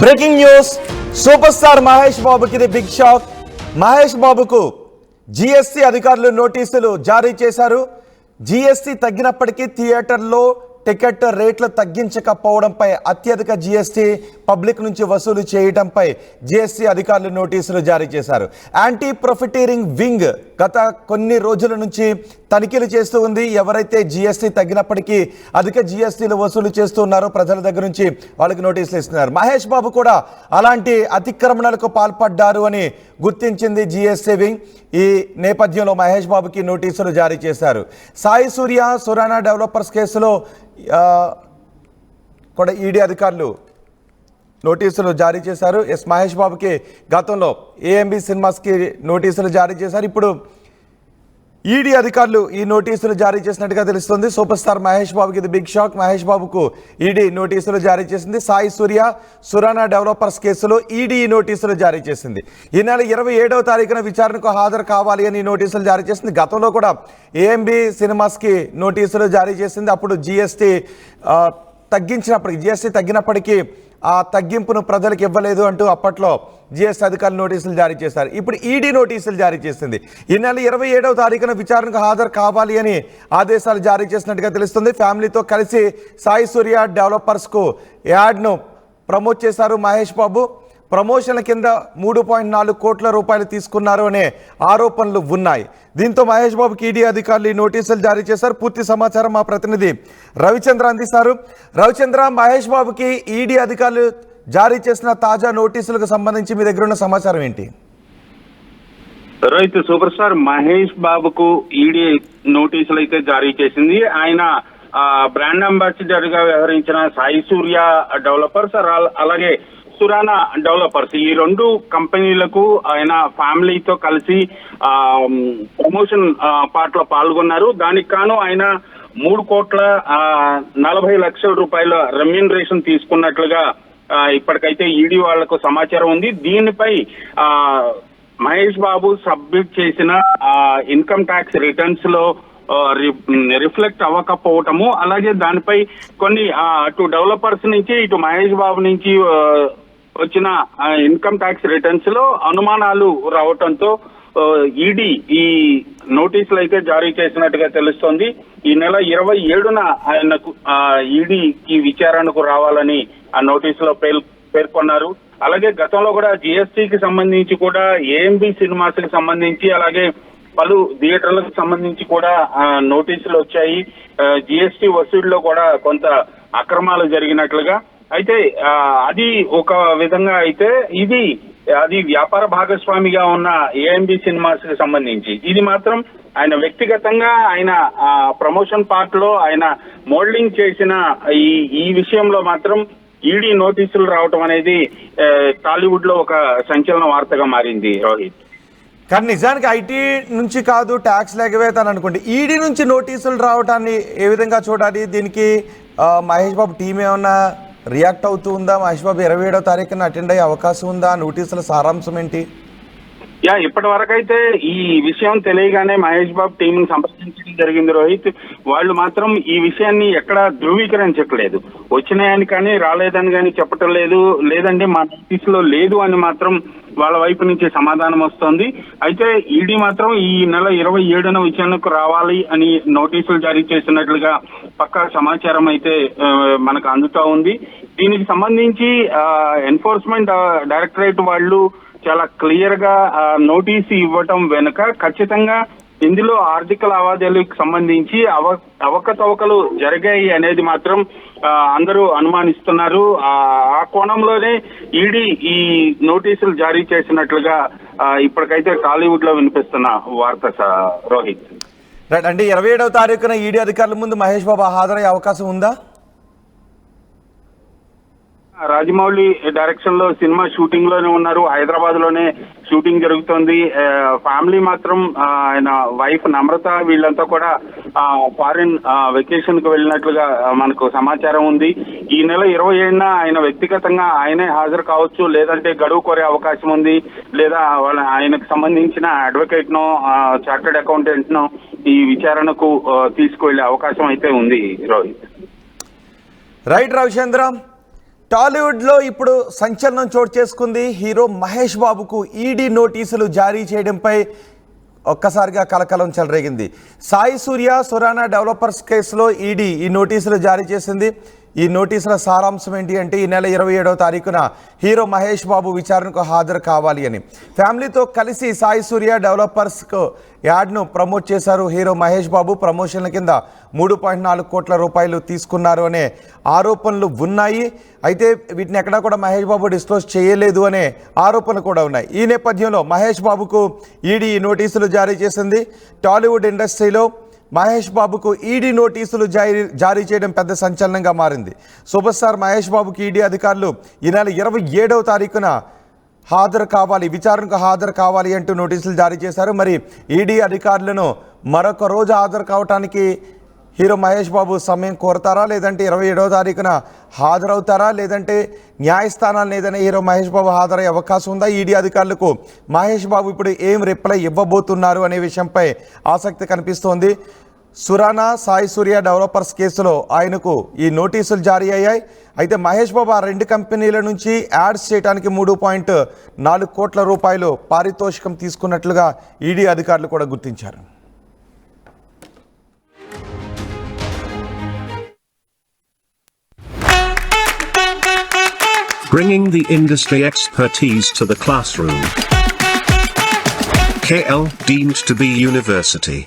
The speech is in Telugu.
Breaking news, super star Mahesh బాబుకి ఇది బిగ్ షాక్. మహేష్ బాబుకు జిఎస్టీ అధికారులు నోటీసులు జారీ చేశారు. జిఎస్టీ తగ్గినప్పటికీ థియేటర్లో టికెట్ రేట్లు తగ్గించకపోవడంపై అత్యధిక జిఎస్టీ పబ్లిక్ నుంచి వసూలు చేయడంపై జిఎస్టీ అధికారులు నోటీసులు జారీ చేశారు. యాంటీ ప్రొఫిటీరింగ్ వింగ్ గత కొన్ని రోజుల నుంచి తనిఖీలు చేస్తూ ఉంది. ఎవరైతే జిఎస్టీ తగ్గినప్పటికీ అధిక జిఎస్టీలు వసూలు చేస్తూ ఉన్నారో ప్రజల దగ్గర నుంచి వాళ్ళకి నోటీసులు ఇస్తున్నారు. మహేష్ బాబు కూడా అలాంటి అతిక్రమణలకు పాల్పడ్డారు అని గుర్తించింది జిఎస్టీ వింగ్. ఈ నేపథ్యంలో మహేష్ బాబుకి నోటీసులు జారీ చేశారు. సాయి సూర్య సురానా డెవలపర్స్ కేసులో కూడా ఈడీ అధికారులు నోటీసులు జారీ చేశారు. మహేష్ బాబుకి గతంలో ఏఎంబి సినిమాస్కి నోటీసులు జారీ చేశారు. ఇప్పుడు ఈడీ అధికారులు ఈ నోటీసులు జారీ చేసినట్టుగా తెలుస్తుంది. సూపర్ స్టార్ మహేష్ బాబుకి ఇది బిగ్ షాక్. మహేష్ బాబుకు ఈడీ నోటీసులు జారీ చేసింది. సాయి సూర్య సురానా డెవలపర్స్ కేసులో ఈడీ నోటీసులు జారీ చేసింది. ఈ నెల 27వ తారీఖున విచారణకు హాజరు కావాలి అని నోటీసులు జారీ చేసింది. గతంలో కూడా ఏఎంబి సినిమాస్కి నోటీసులు జారీ చేసింది. అప్పుడు జిఎస్టీ తగ్గినప్పటికీ ఆ తగ్గింపును ప్రజలకు ఇవ్వలేదు అంటూ అప్పట్లో జిఎస్టీ అధికారులు నోటీసులు జారీ చేశారు. ఇప్పుడు ఈడీ నోటీసులు జారీ చేసింది. ఈ నెల 27వ తారీఖున విచారణకు హాజరు కావాలి అని ఆదేశాలు జారీ చేసినట్టుగా తెలుస్తుంది. ఫ్యామిలీతో కలిసి సాయి సూర్య డెవలపర్స్కు యాడ్ను ప్రమోట్ చేశారు మహేష్ బాబు. ప్రమోషన్ల కింద 3.4 కోట్ల రూపాయలు తీసుకున్నారు అనే ఆరోపణలు ఉన్నాయి. దీంతో మహేష్ బాబుకి ఈడీ అధికారులు ఈ నోటీసులు జారీ చేశారు. పూర్తి సమాచారం మా ప్రతినిధి రవిచంద్ర అందిస్తారు. రవిచంద్ర, మహేష్ బాబుకి ఈడీ అధికారులు జారీ చేసిన తాజా నోటీసులకు సంబంధించి మీ దగ్గర ఉన్న సమాచారం ఏంటి? రోహిత్, సూపర్ స్టార్ మహేష్ బాబుకు ఈడీ నోటీసులు అయితే జారీ చేసింది. ఆయన బ్రాండ్ అంబాసిడర్ గా వ్యవహరించిన సాయి సూర్య డెవలపర్స్ అలాగే సురానా డెవలపర్స్ ఈ రెండు కంపెనీలకు ఆయన ఫ్యామిలీతో కలిసి ప్రమోషన్ పార్ట్ లో పాల్గొన్నారు. దానికి కాను ఆయన 3,40,00,000 రూపాయల రెమ్యూనరేషన్ తీసుకున్నట్లుగా ఇప్పటికైతే ఈడీ వాళ్లకు సమాచారం ఉంది. దీనిపై మహేష్ బాబు సబ్మిట్ చేసిన ఇన్కమ్ ట్యాక్స్ రిటర్న్స్ లో రిఫ్లెక్ట్ అవ్వకపోవటము, అలాగే దానిపై కొన్ని అటు డెవలపర్స్ నుంచి ఇటు మహేష్ బాబు నుంచి వచ్చిన ఇన్కమ్ ట్యాక్స్ రిటర్న్స్ లో అనుమానాలు రావటంతో ఈడీ ఈ నోటీసులు అయితే జారీ చేసినట్టుగా తెలుస్తోంది. ఈ నెల 27న ఆయనకు ఈడీకి విచారణకు రావాలని ఆ నోటీసులో పేర్కొన్నారు. అలాగే గతంలో కూడా జిఎస్టీకి సంబంధించి కూడా ఏఎంబి సినిమాస్ కి సంబంధించి అలాగే పలు థియేటర్లకు సంబంధించి కూడా నోటీసులు వచ్చాయి. జిఎస్టీ వసూళ్లో కూడా కొంత అక్రమాలు జరిగినట్లుగా. అయితే అది ఒక విధంగా అయితే అది వ్యాపార భాగస్వామిగా ఉన్న ఏఎంబి సినిమాస్ కి సంబంధించి ఇది మాత్రం ఆయన వ్యక్తిగతంగా ఆయన ప్రమోషన్ పార్ట్ లో ఆయన మోల్డింగ్ చేసిన ఈ విషయంలో మాత్రం ఈడీ నోటీసులు రావటం అనేది టాలీవుడ్ లో ఒక సంచలన వార్తగా మారింది రోహిత్. కానీ నిజానికి ఐటీ నుంచి కాదు, ట్యాక్స్ ఎగవేతాను అనుకోండి, ఈడీ నుంచి నోటీసులు రావటాన్ని ఏ విధంగా చూడాలి? దీనికి మహేష్ బాబు టీం ఏమన్నా రియాక్ట్ అవుతూ ఉందా? మహేష్ బాబు 27వ తారీఖున అటెండ్ అయ్యే అవకాశం ఉందా? నోటీసుల సారాంశం ఏంటి? ఇప్పటి వరకైతే ఈ విషయం తెలియగానే మహేష్ బాబు టీం సంప్రదించడం జరిగింది రోహిత్. వాళ్ళు మాత్రం ఈ విషయాన్ని ఎక్కడా ధృవీకరించట్లేదు. వచ్చినాయని కానీ రాలేదని కానీ చెప్పటం లేదు. లేదంటే మా నోటీసులో లేదు అని మాత్రం వాళ్ళ వైపు నుంచి సమాధానం వస్తోంది. అయితే ఈడీ మాత్రం ఈ నెల 27న విచారణకు రావాలి అని నోటీసులు జారీ చేసినట్లుగా పక్కా సమాచారం అయితే మనకు అందుతా ఉంది. దీనికి సంబంధించి ఎన్ఫోర్స్మెంట్ డైరెక్టరేట్ వాళ్ళు చాలా క్లియర్ గా నోటీసు ఇవ్వటం వెనుక ఖచ్చితంగా ఇందులో ఆర్థిక లావాదేవీలకు సంబంధించి అవకతవకలు జరిగాయి అనేది మాత్రం అందరూ అనుమానిస్తున్నారు. ఆ కోణంలోనే ఈడీ ఈ నోటీసులు జారీ చేసినట్లుగా ఇప్పటికైతే టాలీవుడ్ లో వినిపిస్తున్న వార్త రోహిత్. రైట్, అంటే 27వ తారీఖున ఈడీ అధికారుల ముందు మహేష్ బాబు హాజరయ్యే అవకాశం ఉందా? రాజమౌళి డైరెక్షన్ లో సినిమా షూటింగ్ లోనే ఉన్నారు. హైదరాబాద్ లోనే షూటింగ్ జరుగుతోంది. ఫ్యామిలీ మాత్రం ఆయన వైఫ్ నమ్రత వీళ్ళంతా కూడా ఫారిన్ వెకేషన్ కు వెళ్ళినట్లుగా మనకు సమాచారం ఉంది. ఈ నెల 27న ఆయన వ్యక్తిగతంగా ఆయనే హాజరు కావచ్చు, లేదంటే గడువు కోరే అవకాశం ఉంది, లేదా ఆయనకు సంబంధించిన అడ్వకేట్ నో చార్టర్డ్ అకౌంటెంట్ నో ఈ విచారణకు తీసుకువెళ్లే అవకాశం అయితే ఉంది రోహిత్. రైట్ రవిచంద్ర, టాలీవుడ్లో ఇప్పుడు సంచలనం చోటు చేసుకుంది. హీరో మహేష్ బాబుకు ఈడీ నోటీసులు జారీ చేయడంపై ఒక్కసారిగా కలకలం చెలరేగింది. సాయి సూర్య సురానా డెవలపర్స్ కేసులో ఈడీ ఈ నోటీసులు జారీ చేసింది. ఈ నోటీసుల సారాంశం ఏంటి అంటే, ఈ నెల 27వ తారీఖున హీరో మహేష్ బాబు విచారణకు హాజరు కావాలి అని. ఫ్యామిలీతో కలిసి సాయి సూర్య డెవలపర్స్కు యాడ్ను ప్రమోట్ చేశారు హీరో మహేష్ బాబు. ప్రమోషన్ల కింద 3.4 కోట్ల రూపాయలు తీసుకున్నారు అనే ఆరోపణలు ఉన్నాయి. అయితే వీటిని ఎక్కడా కూడా మహేష్ బాబు డిస్క్లోజ్ చేయలేదు అనే ఆరోపణలు కూడా ఉన్నాయి. ఈ నేపథ్యంలో మహేష్ బాబుకు ఈడీ నోటీసులు జారీ చేసింది. టాలీవుడ్ ఇండస్ట్రీలో మహేష్ బాబుకు ఈడీ నోటీసులు జారీ చేయడం పెద్ద సంచలనంగా మారింది. సూపర్ స్టార్ మహేష్ బాబుకి ఈడీ అధికారులు ఈ నెల 27వ తారీఖున హాజరు కావాలి, విచారణకు హాజరు కావాలి అంటూ నోటీసులు జారీ చేశారు. మరి ఈడీ అధికారులను మరొక రోజు హాజరు కావడానికి హీరో మహేష్ బాబు సమయం కోరతారా, లేదంటే 27వ తారీఖున హాజరవుతారా, లేదంటే న్యాయస్థానాలను ఏదైనా హీరో మహేష్ బాబు హాజరయ్యే అవకాశం ఉందా? ఈడీ అధికారులకు మహేష్ బాబు ఇప్పుడు ఏం రిప్లై ఇవ్వబోతున్నారు అనే విషయంపై ఆసక్తి కనిపిస్తోంది. సురానా సాయి సూర్య డెవలపర్స్ కేసులో ఆయనకు ఈ నోటీసులు జారీ అయ్యాయి. అయితే మహేష్ బాబు ఆ 2 కంపెనీల నుంచి యాడ్స్ చేయడానికి 3.4 కోట్ల రూపాయలు పారితోషికం తీసుకున్నట్లుగా ఈడీ అధికారులు కూడా గుర్తించారు. Bringing the industry expertise to the classroom. KL deemed to be university.